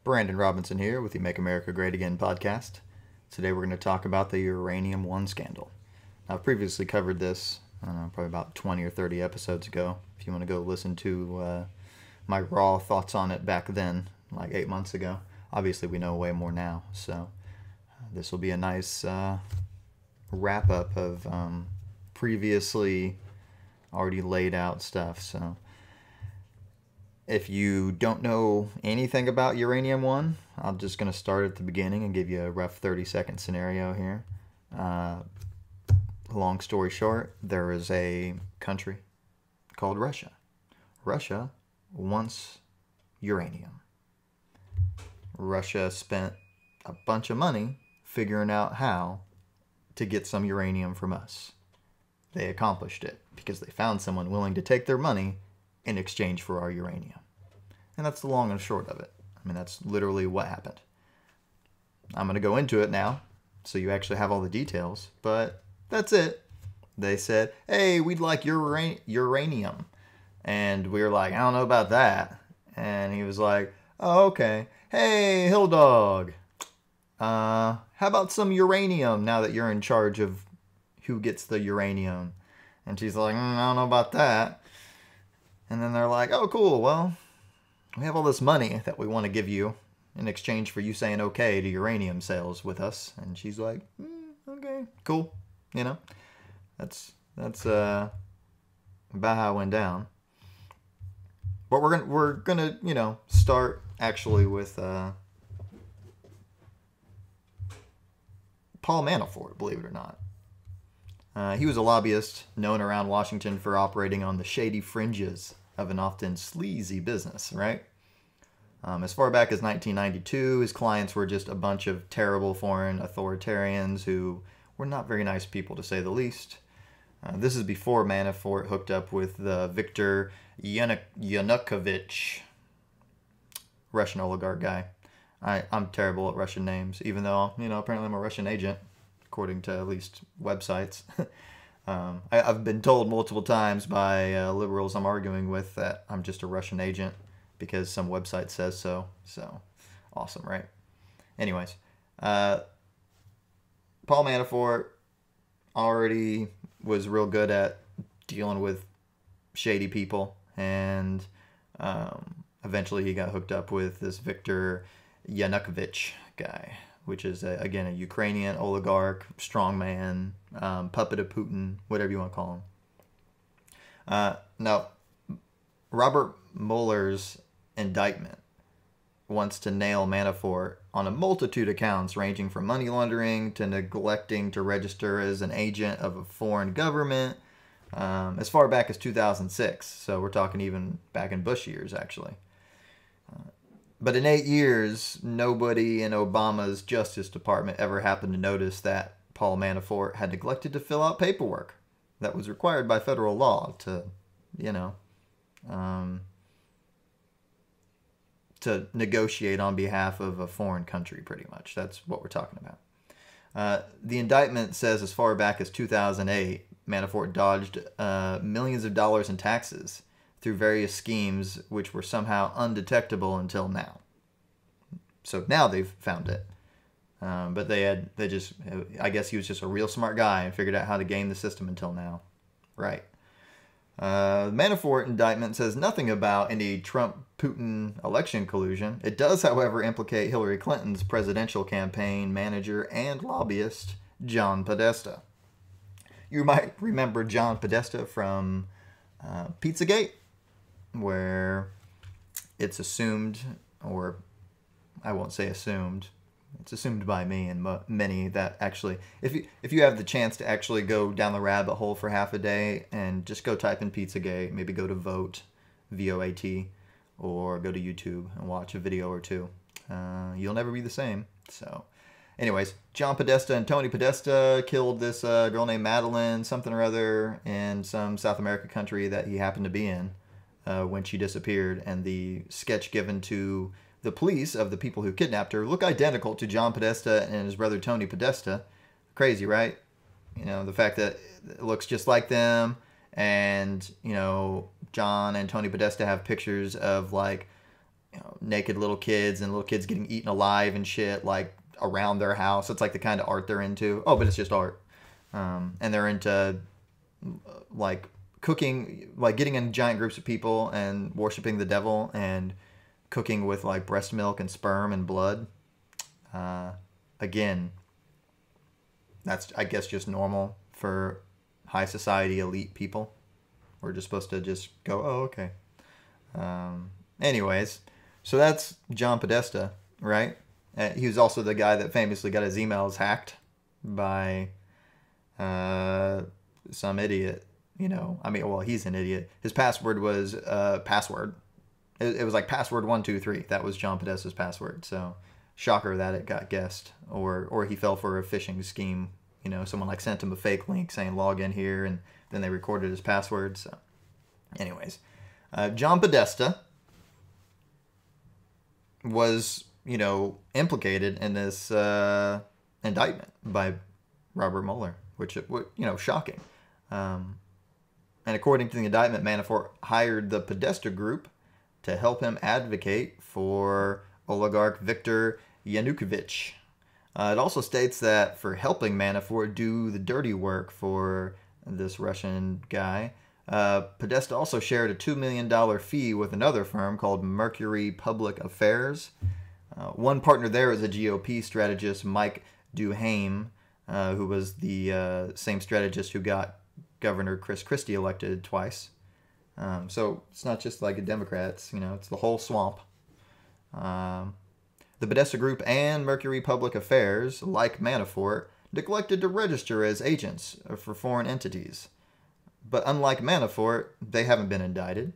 Brandon Robinson here with the Make America Great Again podcast. Today we're going to talk about the Uranium One Scandal. Now, I've previously covered this, I don't know, probably about 20 or 30 episodes ago. If you want to go listen to my raw thoughts on it back then, like 8 months ago. Obviously, we know way more now, so this will be a nice wrap-up of previously already laid out stuff, so... If you don't know anything about Uranium One, I'm just going to start at the beginning and give you a rough 30-second scenario here. Long story short, there is a country called Russia. Russia wants uranium. Russia spent a bunch of money figuring out how to get some uranium from us. They accomplished it because they found someone willing to take their money in exchange for our uranium. And that's the long and short of it. I mean, that's literally what happened. I'm going to go into it now, so you actually have all the details, but that's it. They said, hey, we'd like uranium. And we were like, I don't know about that. And he was like, oh, okay. Hey, Hill Dog, how about some uranium now that you're in charge of who gets the uranium? And she's like, I don't know about that. And then they're like, oh, cool, well, we have all this money that we want to give you in exchange for you saying okay to uranium sales with us. And she's like, okay, cool. You know, that's about how it went down. But we're gonna you know, start actually with Paul Manafort, believe it or not. He was a lobbyist known around Washington for operating on the shady fringes of an often sleazy business, right? As far back as 1992, his clients were just a bunch of terrible foreign authoritarians who were not very nice people, to say the least. This is before Manafort hooked up with Viktor Yanukovych, Russian oligarch guy. I'm terrible at Russian names, even though, you know, apparently I'm a Russian agent, according to at least websites. I've been told multiple times by liberals I'm arguing with that I'm just a Russian agent because some website says so. So, awesome, right? Anyways, Paul Manafort already was real good at dealing with shady people, and eventually he got hooked up with this Viktor Yanukovych guy, which is, again, a Ukrainian oligarch, strongman, puppet of Putin, whatever you want to call him. Now, Robert Mueller's indictment wants to nail Manafort on a multitude of counts, ranging from money laundering to neglecting to register as an agent of a foreign government, as far back as 2006. So we're talking even back in Bush years, actually. But in 8 years, nobody in Obama's Justice Department ever happened to notice that Paul Manafort had neglected to fill out paperwork that was required by federal law to, you know, to negotiate on behalf of a foreign country, pretty much. That's what we're talking about. The indictment says as far back as 2008, Manafort dodged millions of dollars in taxes through various schemes which were somehow undetectable until now. So now they've found it. But I guess he was just a real smart guy and figured out how to game the system until now. Right. The Manafort indictment says nothing about any Trump-Putin election collusion. It does, however, implicate Hillary Clinton's presidential campaign manager and lobbyist, John Podesta. You might remember John Podesta from Pizzagate, where it's assumed, or I won't say assumed, it's assumed by me and many that actually, if you have the chance to actually go down the rabbit hole for half a day and just go type in Pizzagate, maybe go to Vote, V-O-A-T, or go to YouTube and watch a video or two, you'll never be the same. So anyways, John Podesta and Tony Podesta killed this girl named Madeline something or other in some South American country that he happened to be in when she disappeared, and the sketch given to the police of the people who kidnapped her look identical to John Podesta and his brother Tony Podesta. Crazy, right? You know, the fact that it looks just like them, and, you know, John and Tony Podesta have pictures of, like, naked little kids and little kids getting eaten alive and shit, like around their house. It's like the kind of art they're into. Oh, but it's just art. And they're into like cooking, like getting in giant groups of people and worshiping the devil and cooking with like breast milk and sperm and blood. Again, that's, I guess, just normal for high society elite people. We're just supposed to just go, oh, okay. Anyways, so that's John Podesta, right? He was also the guy that famously got his emails hacked by some idiot. You know, I mean, well, he's an idiot. His password was password. It was like password 123. That was John Podesta's password. So, shocker that it got guessed, or he fell for a phishing scheme. You know, someone like sent him a fake link saying log in here, and then they recorded his password. So, anyways, John Podesta was, you know, implicated in this indictment by Robert Mueller, which, you know, shocking. And according to the indictment, Manafort hired the Podesta Group to help him advocate for oligarch Viktor Yanukovych. It also states that for helping Manafort do the dirty work for this Russian guy, Podesta also shared a $2 million fee with another firm called Mercury Public Affairs. One partner there is a GOP strategist, Mike Duhaime, who was the same strategist who got Governor Chris Christie elected twice. So it's not just like a Democrats, you know, it's the whole swamp. The Podesta Group and Mercury Public Affairs, like Manafort, neglected to register as agents for foreign entities. But unlike Manafort, they haven't been indicted.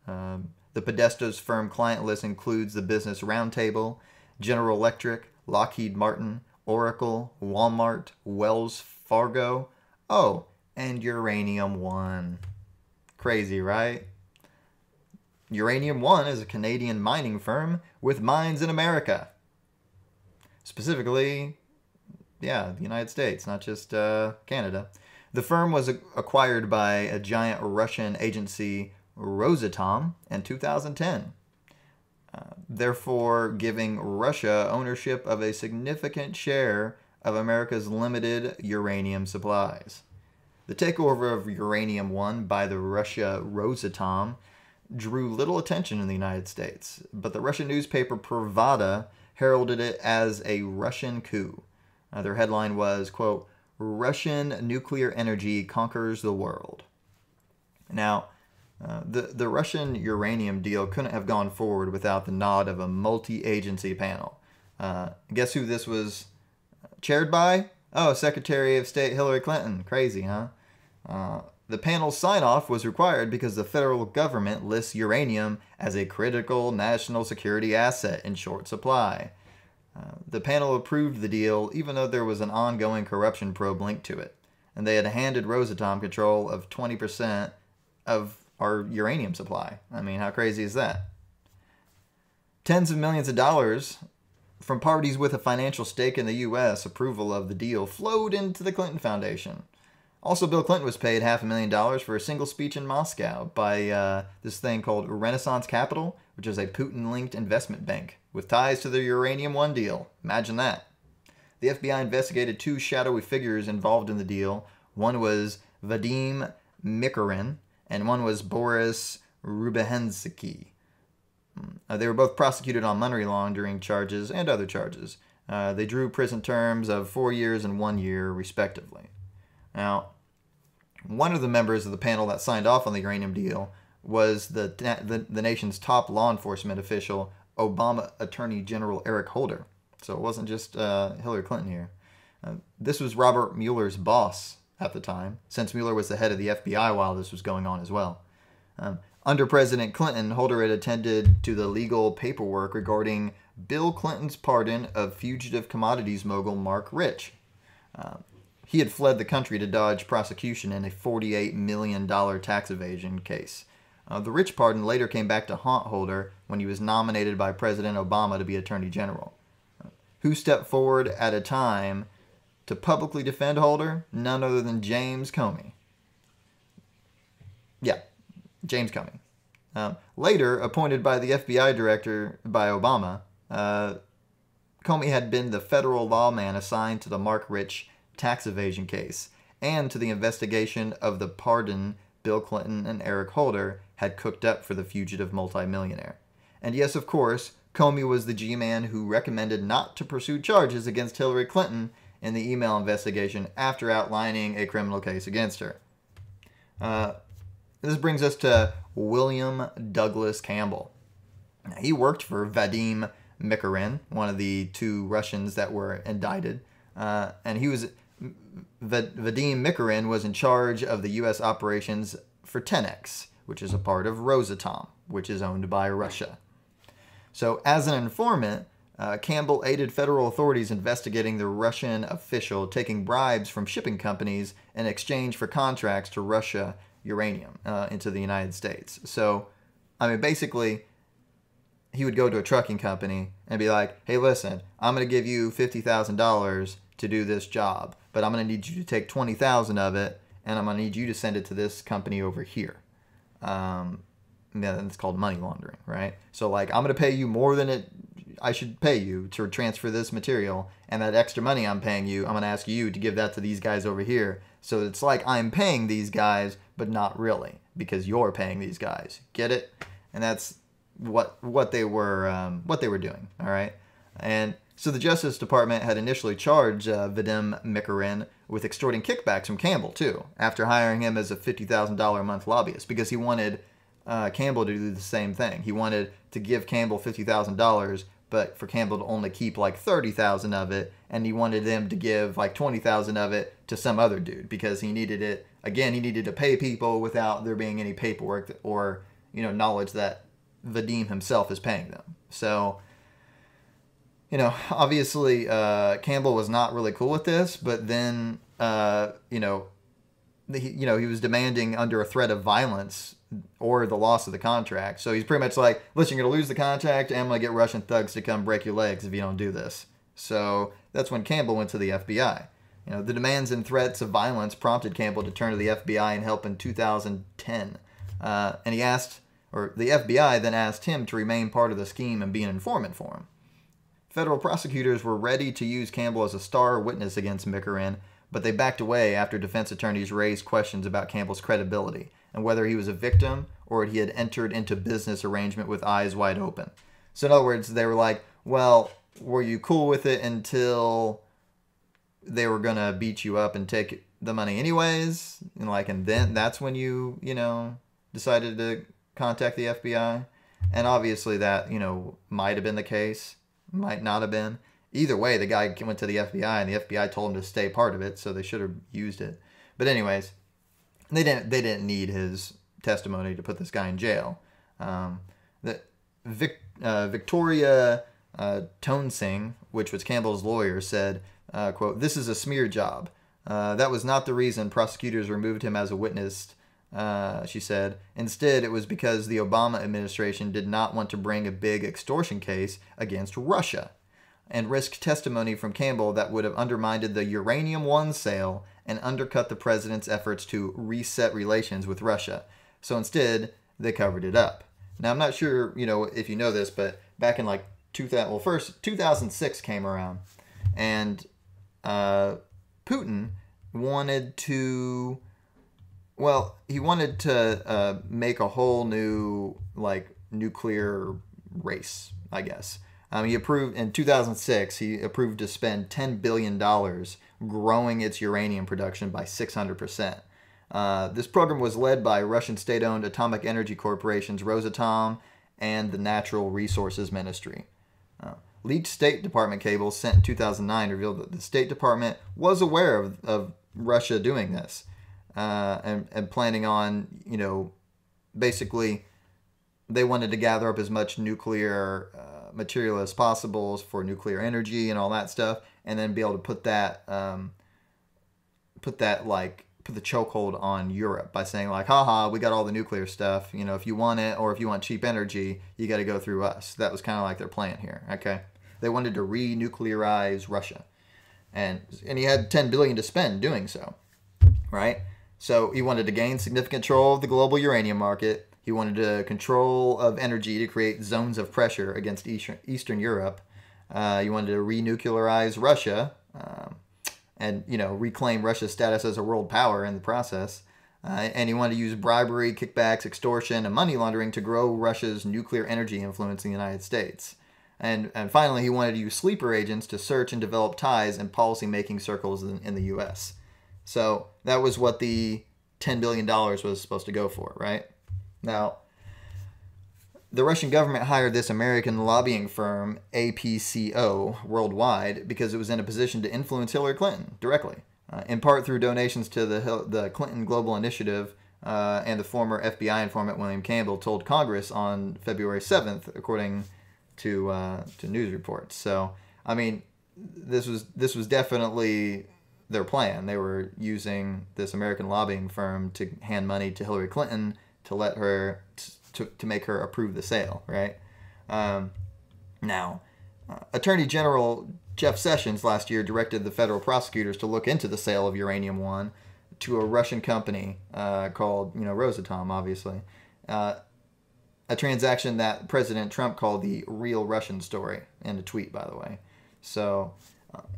The Podesta's firm client list includes the Business Roundtable, General Electric, Lockheed Martin, Oracle, Walmart, Wells Fargo, and Uranium One. Crazy, right? Uranium One is a Canadian mining firm with mines in America. Specifically, the United States, not just Canada. The firm was acquired by a giant Russian agency, Rosatom, in 2010. Therefore, giving Russia ownership of a significant share of America's limited uranium supplies. The takeover of Uranium One by the Russia Rosatom drew little attention in the United States, but the Russian newspaper Pravda heralded it as a Russian coup. Their headline was, quote, "Russian nuclear energy conquers the world." Now, the Russian uranium deal couldn't have gone forward without the nod of a multi-agency panel. Guess who this was chaired by? Oh, Secretary of State Hillary Clinton. Crazy, huh? The panel's sign-off was required because the federal government lists uranium as a critical national security asset in short supply. The panel approved the deal even though there was an ongoing corruption probe linked to it, and they had handed Rosatom control of 20% of our uranium supply. I mean, how crazy is that? Tens of millions of dollars from parties with a financial stake in the U.S. approval of the deal flowed into the Clinton Foundation. Also, Bill Clinton was paid $500,000 for a single speech in Moscow by this thing called Renaissance Capital, which is a Putin-linked investment bank with ties to the Uranium One deal. Imagine that. The FBI investigated two shadowy figures involved in the deal. One was Vadim Mikurin, and one was Boris Rubehensky. They were both prosecuted on money laundering charges and other charges. They drew prison terms of 4 years and 1 year, respectively. Now, one of the members of the panel that signed off on the uranium deal was the nation's top law enforcement official, Obama Attorney General Eric Holder. So it wasn't just Hillary Clinton here. This was Robert Mueller's boss at the time, since Mueller was the head of the FBI while this was going on as well. Under President Clinton, Holder had attended to the legal paperwork regarding Bill Clinton's pardon of fugitive commodities mogul Mark Rich. He had fled the country to dodge prosecution in a $48 million tax evasion case. The Rich pardon later came back to haunt Holder when he was nominated by President Obama to be Attorney General. Who stepped forward at a time to publicly defend Holder? None other than James Comey. Yeah, James Comey. Later, appointed by the FBI director by Obama, Comey had been the federal lawman assigned to the Mark Rich tax evasion case and to the investigation of the pardon Bill Clinton and Eric Holder had cooked up for the fugitive multimillionaire. And yes, of course, Comey was the G-man who recommended not to pursue charges against Hillary Clinton in the email investigation after outlining a criminal case against her. This brings us to William Douglas Campbell. Now, he worked for Vadim Mikorin, one of the two Russians that were indicted, and Vadim Mikorin was in charge of the U.S. operations for Tenex, which is a part of Rosatom, which is owned by Russia. So, as an informant, Campbell aided federal authorities investigating the Russian official taking bribes from shipping companies in exchange for contracts to Russia uranium into the United States. So, I mean, basically, he would go to a trucking company and be like, hey, listen, I'm going to give you $50,000 to do this job, but I'm going to need you to take $20,000 of it, and I'm going to need you to send it to this company over here. Yeah, it's called money laundering, right? So, like, I'm going to pay you more than I should pay you to transfer this material, and that extra money I'm paying you, I'm going to ask you to give that to these guys over here. So it's like I'm paying these guys, but not really, because you're paying these guys. Get it? And that's what they were doing. All right. And so the Justice Department had initially charged Vadim Mikorin with extorting kickbacks from Campbell too, after hiring him as a $50,000 a month lobbyist, because he wanted Campbell to do the same thing. He wanted to give Campbell $50,000, but for Campbell to only keep like $30,000 of it, and he wanted them to give like $20,000 of it to some other dude because he needed it. Again, he needed to pay people without there being any paperwork or knowledge that Vadim himself is paying them. So, obviously Campbell was not really cool with this, but then he was demanding under a threat of violence or the loss of the contract. So he's pretty much like, listen, you're going to lose the contract, and I'm going to get Russian thugs to come break your legs if you don't do this. So that's when Campbell went to the FBI. The demands and threats of violence prompted Campbell to turn to the FBI and help in 2010. And the FBI then asked him to remain part of the scheme and be an informant for him. Federal prosecutors were ready to use Campbell as a star witness against Mikorin, but they backed away after defense attorneys raised questions about Campbell's credibility and whether he was a victim or he had entered into business arrangement with eyes wide open. So in other words, they were like, well, were you cool with it until they were going to beat you up and take the money anyways? And then that's when you decided to contact the FBI? And obviously that, might have been the case, might not have been. Either way, the guy went to the FBI, and the FBI told him to stay part of it, so they should have used it. But anyways, they didn't need his testimony to put this guy in jail. Victoria Tonesing, which was Campbell's lawyer, said, quote, "This is a smear job. That was not the reason prosecutors removed him as a witness," she said. "Instead, it was because the Obama administration did not want to bring a big extortion case against Russia and risk testimony from Campbell that would have undermined the Uranium One sale and undercut the president's efforts to reset relations with Russia. So instead, they covered it up." Now, I'm not sure, if you know this, but back in 2006 came around, and Putin wanted to, make a whole new, nuclear race, I guess. He approved, in 2006, he approved to spend $10 billion growing its uranium production by 600%. This program was led by Russian state-owned atomic energy corporations Rosatom and the Natural Resources Ministry. Leaked State Department cables sent in 2009 revealed that the State Department was aware of Russia doing this and planning on, basically they wanted to gather up as much nuclear material as possible for nuclear energy and all that stuff, and then be able to put the chokehold on Europe by saying haha, we got all the nuclear stuff. If you want it, or if you want cheap energy, you got to go through us. That was kind of like their plan here. Okay, they wanted to re-nuclearize Russia, and he had $10 billion to spend doing so, right? So he wanted to gain significant control of the global uranium market, He wanted control of energy to create zones of pressure against Eastern Europe. He wanted to renuclearize Russia and, reclaim Russia's status as a world power in the process. And he wanted to use bribery, kickbacks, extortion, and money laundering to grow Russia's nuclear energy influence in the United States. And finally, he wanted to use sleeper agents to search and develop ties in policy-making circles in the U.S. So that was what the $10 billion was supposed to go for, right? Now, the Russian government hired this American lobbying firm, APCO, worldwide, because it was in a position to influence Hillary Clinton directly, in part through donations to the Clinton Global Initiative, and the former FBI informant William Campbell told Congress on February 7th, according to news reports. So, I mean, this was definitely their plan. They were using this American lobbying firm to hand money to Hillary Clinton to let her to make her approve the sale, right? Now, Attorney General Jeff Sessions last year directed the federal prosecutors to look into the sale of Uranium One to a Russian company called, Rosatom, obviously. A transaction that President Trump called the real Russian story in a tweet, by the way. So,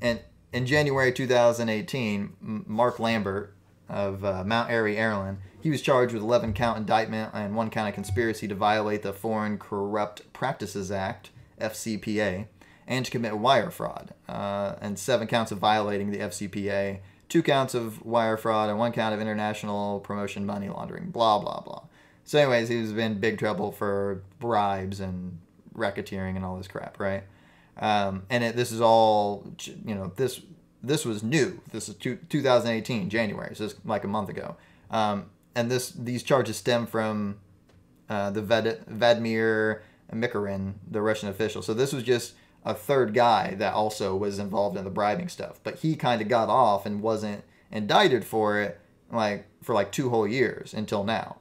and in January 2018, Mark Lambert of Mount Airy, Maryland, he was charged with 11-count indictment and 1 count of conspiracy to violate the Foreign Corrupt Practices Act, FCPA, and to commit wire fraud, and 7 counts of violating the FCPA, 2 counts of wire fraud, and 1 count of international promotion money laundering, blah, blah, blah. So anyways, he's been in big trouble for bribes and racketeering and all this crap, right? This is all, this was new. This is 2018, January, so it's like a month ago. And these charges stem from Vladimir Mikorin, the Russian official. So this was just a third guy that also was involved in the bribing stuff. But he kind of got off and wasn't indicted for it for 2 whole years until now.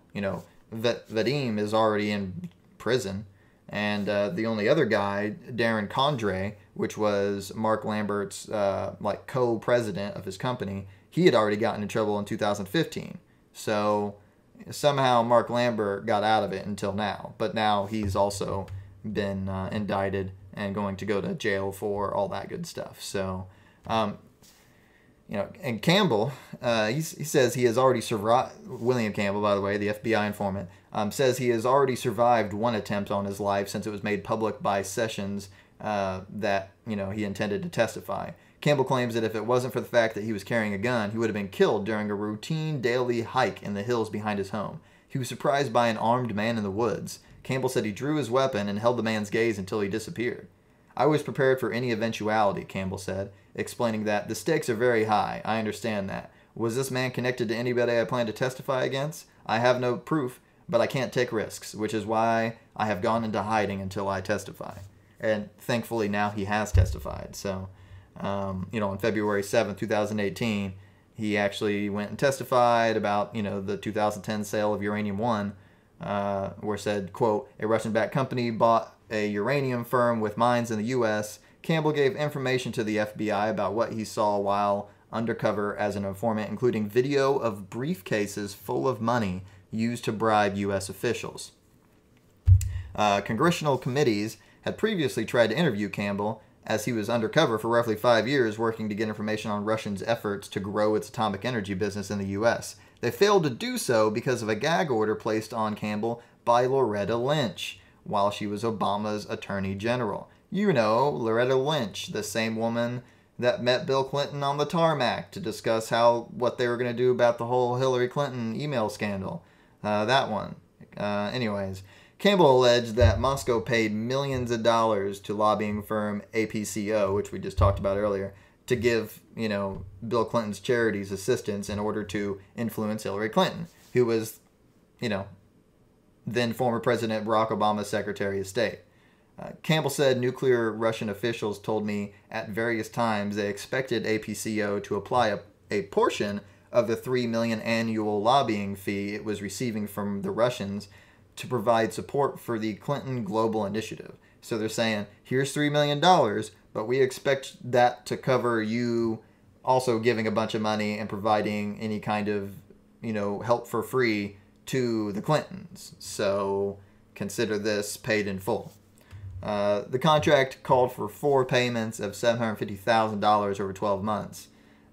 Vadim is already in prison. And the only other guy, Darren Condrey, which was Mark Lambert's co-president of his company, he had already gotten in trouble in 2015. So somehow Mark Lambert got out of it until now. But now he's also been indicted and going to go to jail for all that good stuff. So, and Campbell, he says he has already survived. William Campbell, by the way, the FBI informant, says he has already survived 1 attempt on his life since it was made public by Sessions that he intended to testify. Campbell claims that if it wasn't for the fact that he was carrying a gun, he would have been killed during a routine daily hike in the hills behind his home. He was surprised by an armed man in the woods. Campbell said he drew his weapon and held the man's gaze until he disappeared. I was prepared for any eventuality, Campbell said, explaining that the stakes are very high. I understand that. Was this man connected to anybody I plan to testify against? I have no proof, but I can't take risks, which is why I have gone into hiding until I testify. And thankfully now he has testified. So, on February 7th, 2018, he actually went and testified about, the 2010 sale of Uranium One, where said, quote, a Russian-backed company bought a uranium firm with mines in the U.S. Campbell gave information to the FBI about what he saw while undercover as an informant, including video of briefcases full of money used to bribe U.S. officials. Congressional committees had previously tried to interview Campbell as he was undercover for roughly 5 years working to get information on Russia's efforts to grow its atomic energy business in the U.S. They failed to do so because of a gag order placed on Campbell by Loretta Lynch while she was Obama's Attorney General. Loretta Lynch, the same woman that met Bill Clinton on the tarmac to discuss what they were going to do about the whole Hillary Clinton email scandal. That one. Anyways, Campbell alleged that Moscow paid millions of dollars to lobbying firm APCO, which we just talked about earlier, to give, Bill Clinton's charities assistance in order to influence Hillary Clinton, who was, then former President Barack Obama's Secretary of State. Campbell said nuclear Russian officials told me at various times they expected APCO to apply a portion of the $3 million annual lobbying fee it was receiving from the Russians to provide support for the Clinton Global Initiative. So they're saying, here's $3 million, but we expect that to cover you also giving a bunch of money and providing any kind of, help for free to the Clintons. So consider this paid in full. The contract called for 4 payments of $750,000 over 12 months.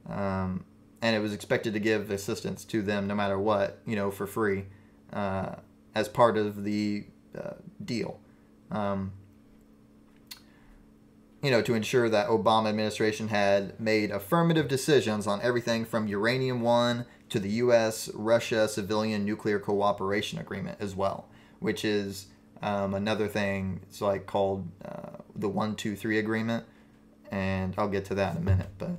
And it was expected to give assistance to them no matter what, for free, as part of the deal. To ensure that Obama administration had made affirmative decisions on everything from Uranium One to the U.S.-Russia Civilian Nuclear Cooperation Agreement as well, which is another thing. It's like called the 1-2-3 Agreement, and I'll get to that in a minute. But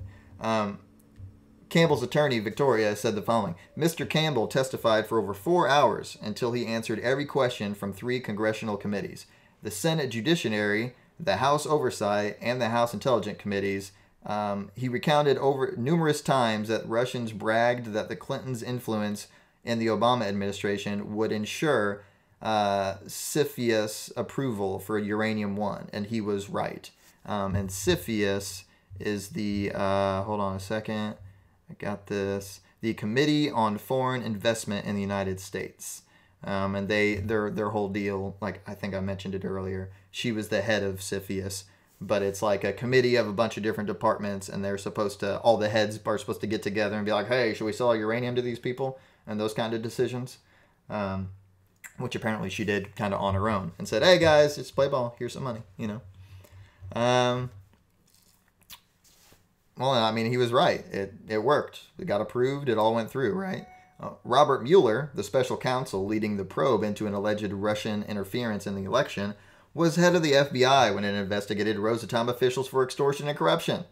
Campbell's attorney, Victoria, said the following. Mr. Campbell testified for over 4 hours until he answered every question from 3 congressional committees, the Senate Judiciary, the House Oversight, and the House Intelligence Committees. He recounted over numerous times that Russians bragged that the Clintons' influence in the Obama administration would ensure CFIUS approval for Uranium One, and he was right. And CFIUS is the, hold on a second, I got this, the Committee on Foreign Investment in the United States. And their whole deal, like I think I mentioned it earlier, she was the head of CFIUS, but it's like a committee of a bunch of different departments, and they're supposed to, all the heads are supposed to get together and be like, hey, should we sell uranium to these people? And those kind of decisions, which apparently she did kind of on her own and said, hey guys, just play ball, here's some money, Well, I mean, he was right. It worked. It got approved. It all went through, right? Robert Mueller, the special counsel leading the probe into an alleged Russian interference in the election, was head of the FBI when it investigated Rosatom officials for extortion and corruption.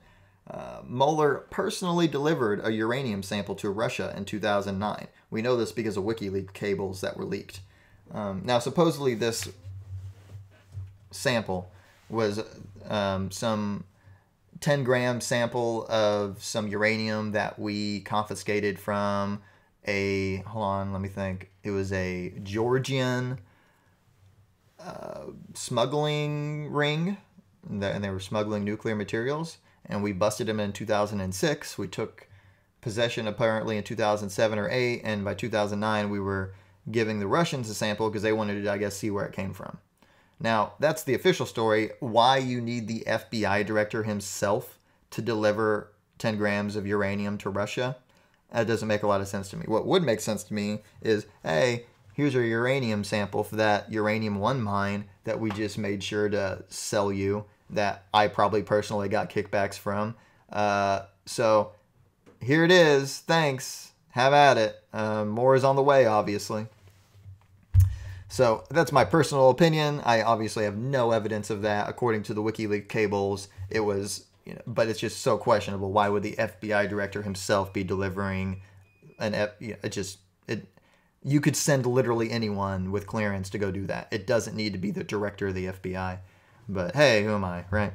Mueller personally delivered a uranium sample to Russia in 2009. We know this because of WikiLeaks cables that were leaked. Now, supposedly this sample was some 10-gram sample of some uranium that we confiscated from hold on, let me think. It was a Georgian smuggling ring, and they were smuggling nuclear materials, and we busted them in 2006. We took possession apparently in 2007 or 8, and by 2009 we were giving the Russians a sample because they wanted to, I guess, see where it came from. Now, that's the official story. Why you need the FBI director himself to deliver 10 grams of uranium to Russia, that doesn't make a lot of sense to me. What would make sense to me is, hey, here's your uranium sample for that Uranium One mine that we just made sure to sell you, that I probably personally got kickbacks from. So here it is. Thanks. Have at it. More is on the way, obviously. So that's my personal opinion. I obviously have no evidence of that. According to the WikiLeaks cables, it was, but it's just so questionable. Why would the FBI director himself be delivering you could send literally anyone with clearance to go do that. It doesn't need to be the director of the FBI. But hey, who am I, right?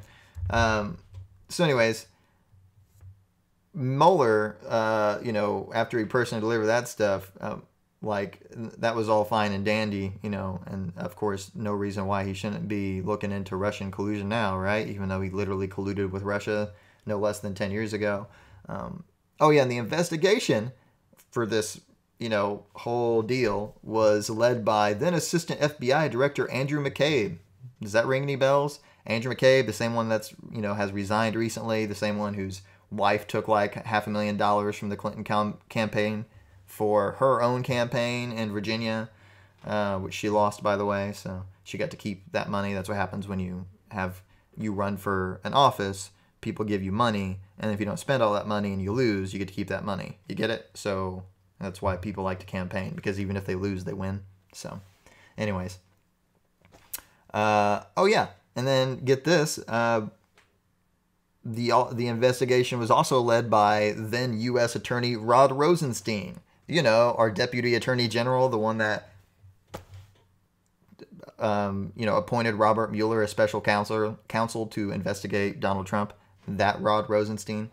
So anyways, Mueller, after he personally delivered that stuff, that was all fine and dandy, and of course, no reason why he shouldn't be looking into Russian collusion now, right? Even though he literally colluded with Russia no less than 10 years ago. And the investigation for this, whole deal was led by then Assistant FBI Director Andrew McCabe. Does that ring any bells? Andrew McCabe, the same one that's, has resigned recently, the same one whose wife took like $500,000 from the Clinton campaign for her own campaign in Virginia, which she lost, by the way. So she got to keep that money. That's what happens when you run for an office. People give you money, and if you don't spend all that money and you lose, you get to keep that money. You get it? So that's why people like to campaign, because even if they lose, they win. So anyways. And then get this. The investigation was also led by then U.S. Attorney Rod Rosenstein. Our Deputy Attorney General, the one that, appointed Robert Mueller as special counsel to investigate Donald Trump. That Rod Rosenstein.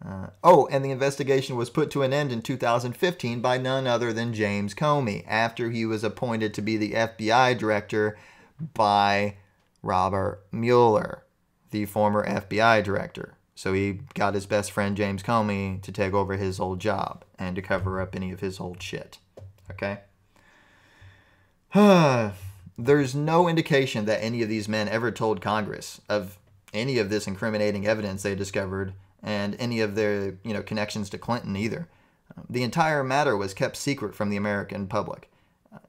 And the investigation was put to an end in 2015 by none other than James Comey, after he was appointed to be the FBI director by Robert Mueller, the former FBI director. So he got his best friend James Comey to take over his old job and to cover up any of his old shit. Okay? There's no indication that any of these men ever told Congress of any of this incriminating evidence they discovered and any of their, connections to Clinton either. The entire matter was kept secret from the American public.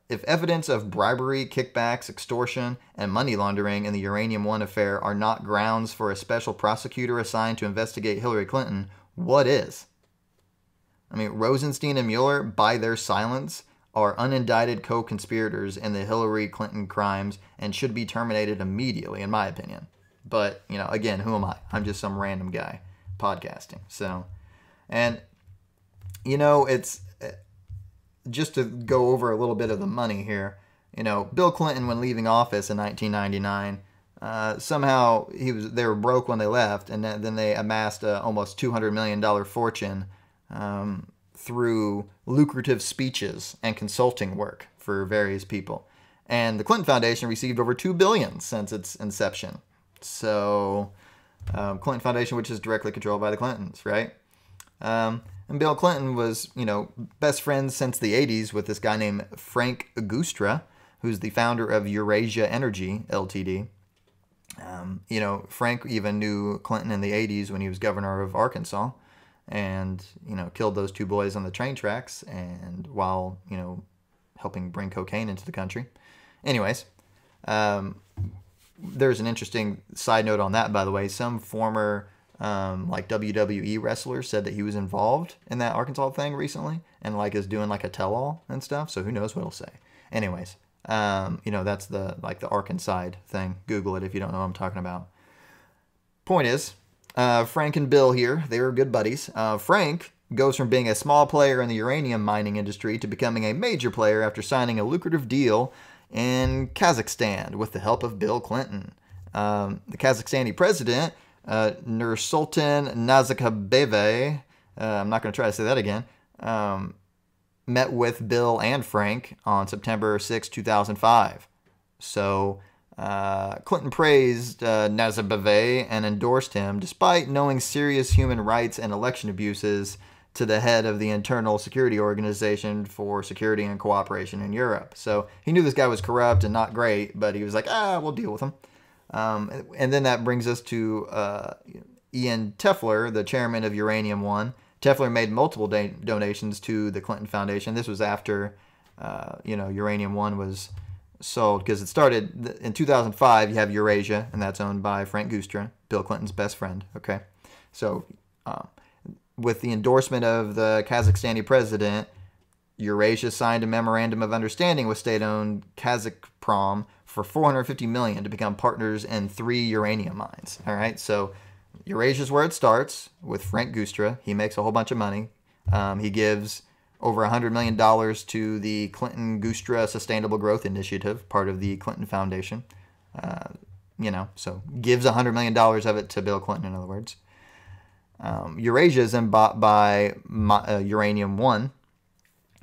If evidence of bribery, kickbacks, extortion, and money laundering in the Uranium One affair are not grounds for a special prosecutor assigned to investigate Hillary Clinton, what is? I mean, Rosenstein and Mueller, by their silence, are unindicted co-conspirators in the Hillary Clinton crimes and should be terminated immediately, in my opinion. But, again, who am I? I'm just some random guy podcasting. So, and, it's just to go over a little bit of the money here. Bill Clinton, when leaving office in 1999, somehow they were broke when they left, and then they amassed a almost $200 million fortune through lucrative speeches and consulting work for various people. And the Clinton Foundation received over $2 billion since its inception. So, Clinton Foundation, which is directly controlled by the Clintons, right? And Bill Clinton was, best friends since the 80s with this guy named Frank Gustra, who's the founder of Eurasia Energy, Ltd. Frank even knew Clinton in the 80s when he was governor of Arkansas and, killed those two boys on the train tracks and while, helping bring cocaine into the country. Anyways, there's an interesting side note on that, by the way. Some former WWE wrestler said that he was involved in that Arkansas thing recently and is doing a tell-all and stuff. So who knows what he'll say. Anyways, that's the Arkansas thing. Google it if you don't know what I'm talking about. Point is, Frank and Bill here, they were good buddies. Frank goes from being a small player in the uranium mining industry to becoming a major player after signing a lucrative deal in Kazakhstan with the help of Bill Clinton. The Kazakhstani president, Nursultan Nazarbayev, I'm not going to try to say that again, met with Bill and Frank on September 6, 2005. So Clinton praised Nazarbayev and endorsed him despite knowing serious human rights and election abuses to the head of the Internal Security Organization for Security and Cooperation in Europe. So he knew this guy was corrupt and not great, but he was like, we'll deal with him. And then that brings us to Ian Tefler, the chairman of Uranium One. Tefler made multiple donations to the Clinton Foundation. This was after, Uranium One was sold, because it started in 2005. You have Eurasia, and that's owned by Frank Gustra, Bill Clinton's best friend. Okay, so with the endorsement of the Kazakhstani president, Eurasia signed a memorandum of understanding with state-owned Kazakprom for $450 million to become partners in 3 uranium mines. All right, so Eurasia's where it starts with Frank Gustra. He makes a whole bunch of money. He gives over $100 million to the Clinton-Gustra Sustainable Growth Initiative, part of the Clinton Foundation. So gives $100 million of it to Bill Clinton, in other words. Eurasia is then bought by Uranium One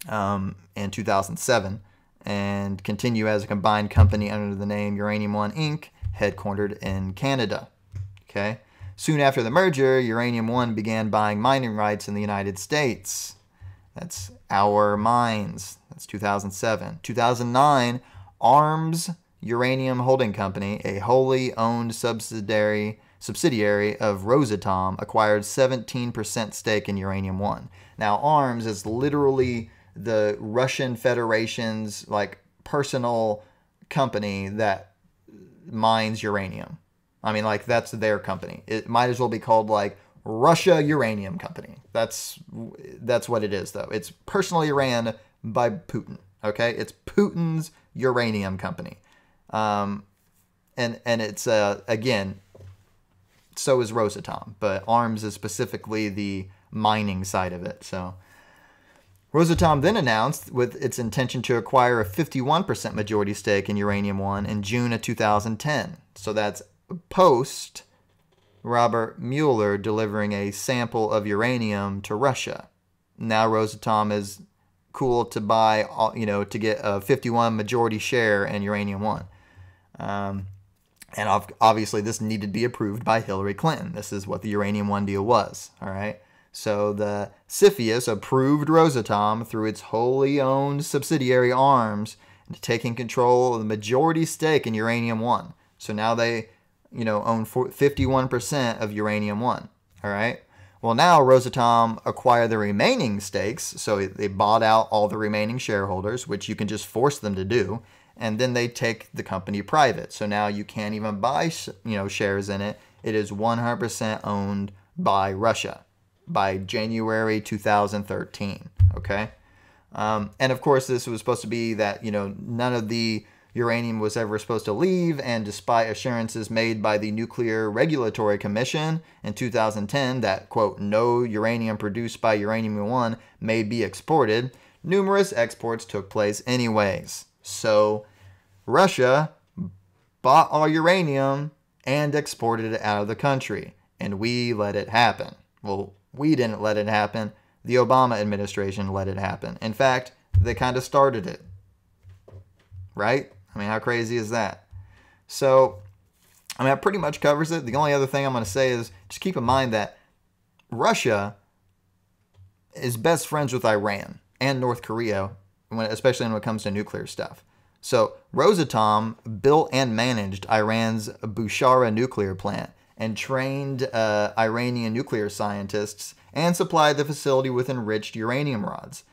in 2007 and continue as a combined company under the name Uranium One Inc., headquartered in Canada. Okay. Soon after the merger, Uranium One began buying mining rights in the United States. That's Our Mines. That's 2007. 2009, ARMS Uranium Holding Company, a wholly owned subsidiary of Rosatom, acquired 17% stake in Uranium One. Now, ARMS is literally the Russian Federation's personal company that mines uranium. I mean, that's their company. It might as well be called Russia Uranium Company. That's what it is, though. It's personally ran by Putin. Okay, it's Putin's uranium company, and it's again. So is Rosatom, but ARMS is specifically the mining side of it. So Rosatom then announced with its intention to acquire a 51% majority stake in Uranium One in June of 2010. So that's post Robert Mueller delivering a sample of uranium to Russia. Now Rosatom is cool to buy, to get a 51 majority share in Uranium One. And obviously this needed to be approved by Hillary Clinton. This is what the Uranium One deal was, all right? So the CFIUS approved Rosatom through its wholly owned subsidiary ARMS taking control of the majority stake in Uranium One. So now they, own 51% of Uranium One. All right. Well, now Rosatom acquired the remaining stakes, so they bought out all the remaining shareholders, which you can just force them to do, and then they take the company private. So now you can't even buy, shares in it. It is 100% owned by Russia by January 2013. Okay, and of course this was supposed to be that none of the uranium was ever supposed to leave, and despite assurances made by the Nuclear Regulatory Commission in 2010 that, quote, no uranium produced by Uranium One may be exported, numerous exports took place anyways. So Russia bought all uranium and exported it out of the country, and we let it happen. Well, we didn't let it happen. The Obama administration let it happen. In fact, they kind of started it. Right? I mean, how crazy is that? So, that pretty much covers it. The only other thing I'm going to say is just keep in mind that Russia is best friends with Iran and North Korea, especially when it comes to nuclear stuff. So, Rosatom built and managed Iran's Bushehr nuclear plant and trained Iranian nuclear scientists and supplied the facility with enriched uranium rods.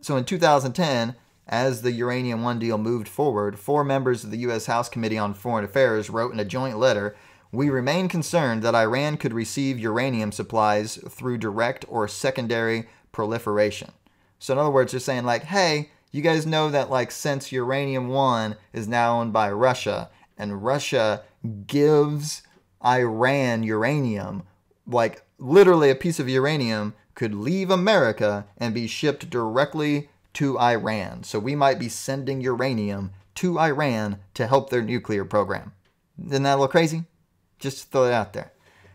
So in 2010, as the Uranium One deal moved forward, 4 members of the U.S. House Committee on Foreign Affairs wrote in a joint letter, "We remain concerned that Iran could receive uranium supplies through direct or secondary proliferation." So in other words, they're saying like, hey, you guys know that like since Uranium One is now owned by Russia, and Russia gives Iran uranium, like literally a piece of uranium could leave America and be shipped directly to Iran. So we might be sending uranium to Iran to help their nuclear program. Isn't that a little crazy? Just throw it out there.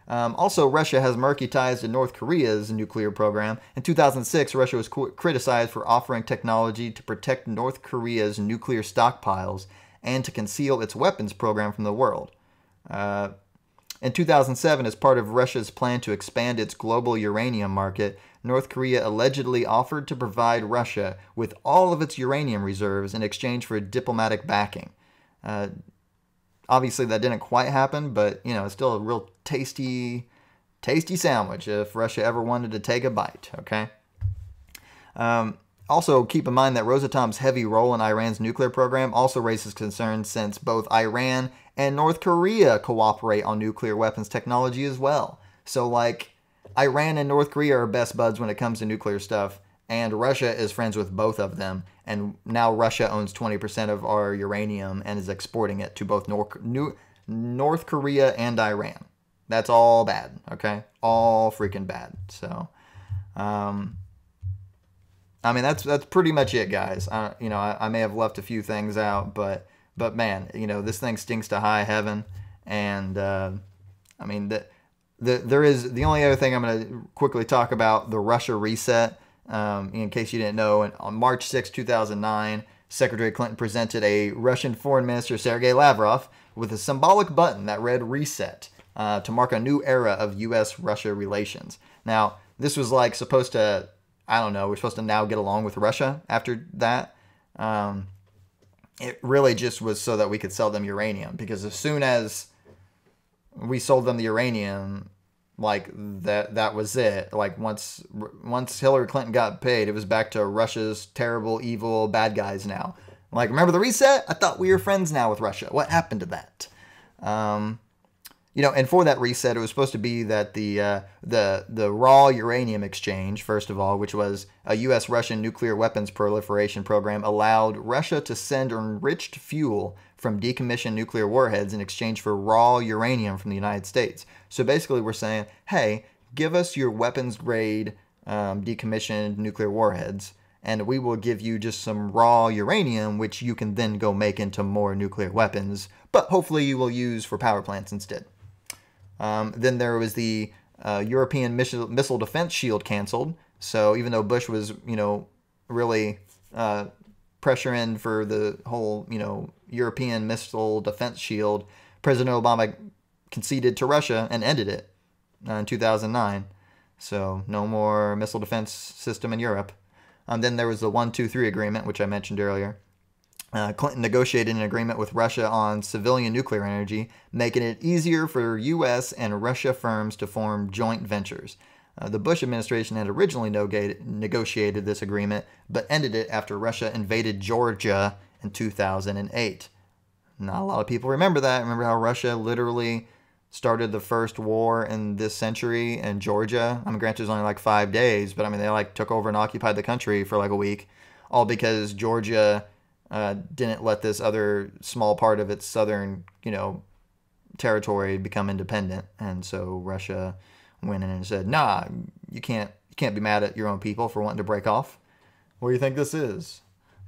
Also, Russia has murky ties to North Korea's nuclear program. In 2006, Russia was criticized for offering technology to protect North Korea's nuclear stockpiles and to conceal its weapons program from the world. In 2007, as part of Russia's plan to expand its global uranium market, North Korea allegedly offered to provide Russia with all of its uranium reserves in exchange for diplomatic backing. Obviously, that didn't quite happen, but, it's still a real tasty sandwich if Russia ever wanted to take a bite, okay? Also, keep in mind that Rosatom's heavy role in Iran's nuclear program also raises concerns since both Iran and North Korea cooperate on nuclear weapons technology as well. So, like, Iran and North Korea are best buds when it comes to nuclear stuff, and Russia is friends with both of them. And now Russia owns 20% of our uranium and is exporting it to both North Korea and Iran. That's all bad, okay? All freaking bad. So, that's pretty mumuch it, guys. I may have left a few things out, but man, this thing stinks to high heaven. And there is the only other thing I'm going to quickly talk about, the Russia reset. In case you didn't know, on March 6, 2009, Secretary Clinton presented a Russian Foreign Minister, Sergei Lavrov, with a symbolic button that read reset to mark a new era of U.S.-Russia relations. Now, this was like supposed to, we're supposed to now get along with Russia after that. It really just was so that we could sell them uranium, because as soon as we sold them the uranium, like that was it. Like once Hillary Clinton got paid, it was back to Russia's terrible, evil, bad guys now. Like, remember the reset? I thought we were friends now with Russia. What happened to that? And for that reset, it was supposed to be that the raw uranium exchange, first of all, which was a U.S.-Russian nuclear weapons proliferation program, allowed Russia to send enriched fuel from decommissioned nuclear warheads in exchange for raw uranium from the United States. So basically we're saying, hey, give us your weapons-grade decommissioned nuclear warheads, and we will give you just some raw uranium, which you can then go make into more nuclear weapons, but hopefully you will use for power plants instead. Then there was the European Missile Defense Shield canceled. So even though Bush was, really pressuring for the whole, European Missile Defense Shield, President Obama conceded to Russia and ended it in 2009. So no more missile defense system in Europe. Then there was the 1-2-3 agreement, which I mentioned earlier. Clinton negotiated an agreement with Russia on civilian nuclear energy, making it easier for U.S. and Russia firms to form joint ventures. The Bush administration had originally negotiated this agreement, but ended it after Russia invaded Georgia in 2008. Not a lot of people remember that. Remember how Russia literally started the first war in this century in Georgia? I mean, granted, it was only like 5 days, but I mean, they like took over and occupied the country for like a week, all because Georgia didn't let this other small part of its southern, territory become independent. And so Russia went in and said, nah, you can't be mad at your own people for wanting to break off. What do you think this is?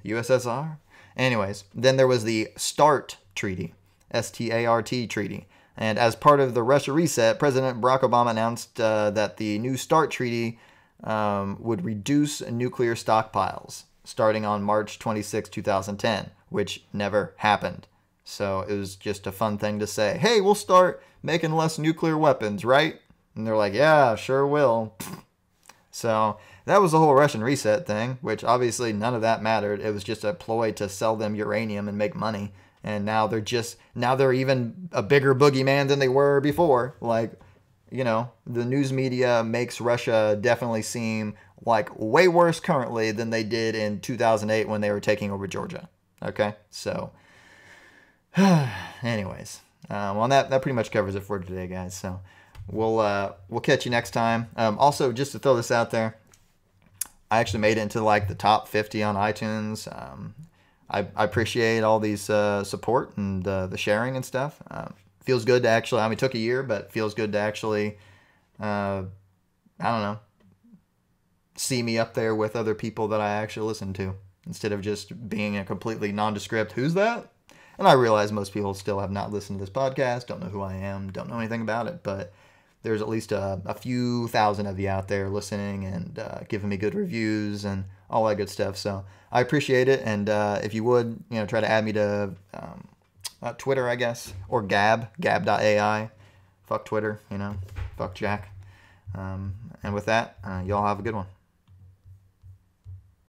The USSR? Anyways, then there was the START Treaty, S-T-A-R-T Treaty. And as part of the Russia reset, President Barack Obama announced that the new START Treaty would reduce nuclear stockpiles starting on March 26, 2010, which never happened. So it was just a fun thing to say, hey, we'll start making less nuclear weapons, right? And they're like, yeah, sure will. So that was the whole Russian reset thing, which obviously none of that mattered. It was just a ploy to sell them uranium and make money. And now they're even a bigger boogeyman than they were before. Like, the news media makes Russia definitely seem like way worse currently than they did in 2008 when they were taking over Georgia. Okay, so anyways, well, that pretty much covers it for today, guys. So we'll catch you next time. Also, just to throw this out there, I actually made it into like the top 50 on iTunes. I appreciate all these support and the sharing and stuff. Feels good to actually, it took a year, but feels good to actually, see me up there with other people that I actually listen to, instead of just being a completely nondescript, who's that? And I realize most people still have not listened to this podcast, don't know who I am, don't know anything about it, but there's at least a few thousand of you out there listening and giving me good reviews and all that good stuff. So I appreciate it. And if you would, try to add me to Twitter, I guess, or gab.ai. Fuck Twitter, fuck Jack. And with that, y'all have a good one.